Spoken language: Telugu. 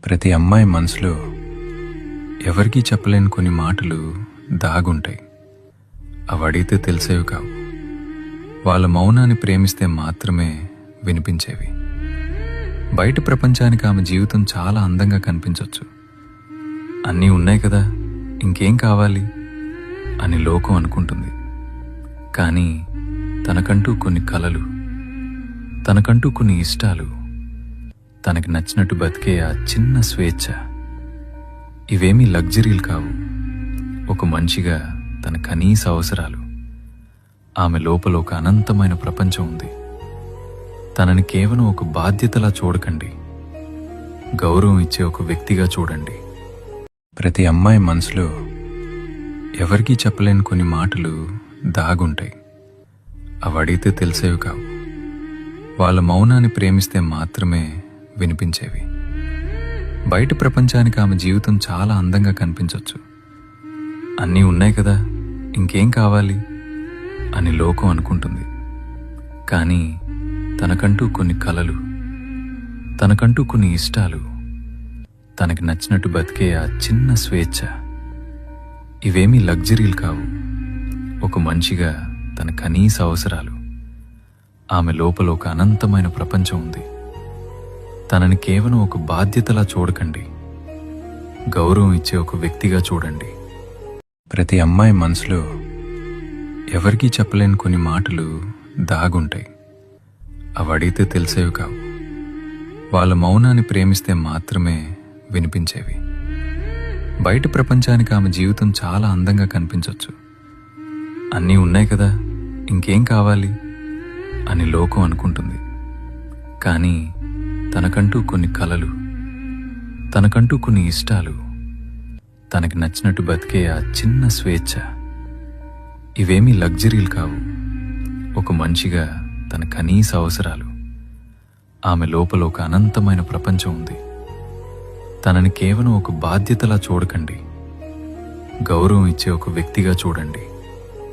ప్రతి అమ్మాయి మనసులో ఎవరికీ చెప్పలేని కొన్ని మాటలు దాగుంటాయి. అవి అడిగితే తెలిసేవి కావు. వాళ్ళ మౌనాన్ని ప్రేమిస్తే మాత్రమే వినిపించేవి. బయట ప్రపంచానికి ఆమె జీవితం చాలా అందంగా కనిపించవచ్చు. అన్నీ ఉన్నాయి కదా, ఇంకేం కావాలి అని లోకం అనుకుంటుంది. కానీ తనకంటూ కొన్ని కలలు, తనకంటూ కొన్ని ఇష్టాలు, తనకి నచ్చినట్టు బతికే ఆ చిన్న స్వేచ్ఛ, ఇవేమీ లగ్జరీలు కావు. ఒక మనిషిగా తన కనీస అవసరాలు. ఆమె లోపల ఒక అనంతమైన ప్రపంచం ఉంది. తనని కేవలం ఒక బాధ్యతలా చూడకండి, గౌరవం ఇచ్చే ఒక వ్యక్తిగా చూడండి. ప్రతి అమ్మాయి మనసులో ఎవరికీ చెప్పలేని కొన్ని మాటలు దాగుంటాయి. అవి అడిగితే తెలిసేవి కావు. వాళ్ళ మౌనాన్ని ప్రేమిస్తే మాత్రమే వినిపించేవి. బయట ప్రపంచానికి ఆమె జీవితం చాలా అందంగా కనిపించవచ్చు. అన్నీ ఉన్నాయి కదా, ఇంకేం కావాలి అని లోకం అనుకుంటుంది. కానీ తనకంటూ కొన్ని కలలు, తనకంటూ కొన్ని ఇష్టాలు, తనకి నచ్చినట్టు బతికే ఆ చిన్న స్వేచ్ఛ, ఇవేమీ లగ్జరీలు కావు. ఒక మనిషిగా తన కనీస అవసరాలు. ఆమె లోపల ఒక అనంతమైన ప్రపంచం ఉంది. తనని కేవలం ఒక బాధ్యతలా చూడకండి, గౌరవం ఇచ్చే ఒక వ్యక్తిగా చూడండి. ప్రతి అమ్మాయి మనసులో ఎవరికీ చెప్పలేని కొన్ని మాటలు దాగుంటాయి. అవి అడిగితే తెలిసేవి కావు. వాళ్ళ మౌనాన్ని ప్రేమిస్తే మాత్రమే వినిపించేవి. బయట ప్రపంచానికి ఆమె జీవితం చాలా అందంగా కనిపించవచ్చు. అన్నీ ఉన్నాయి కదా, ఇంకేం కావాలి అని లోకం అనుకుంటుంది. కానీ తనకంటూ కొన్ని కలలు, తనకంటూ కొన్ని ఇష్టాలు, తనకి నచ్చినట్టు బతికే ఆ చిన్న స్వేచ్ఛ, ఇవేమీ లగ్జరీలు కావు. ఒక మనిషిగా తన కనీస అవసరాలు. ఆమె లోపల ఒక అనంతమైన ప్రపంచం ఉంది. తనని కేవలం ఒక బాధ్యతలా చూడకండి, గౌరవం ఇచ్చే ఒక వ్యక్తిగా చూడండి.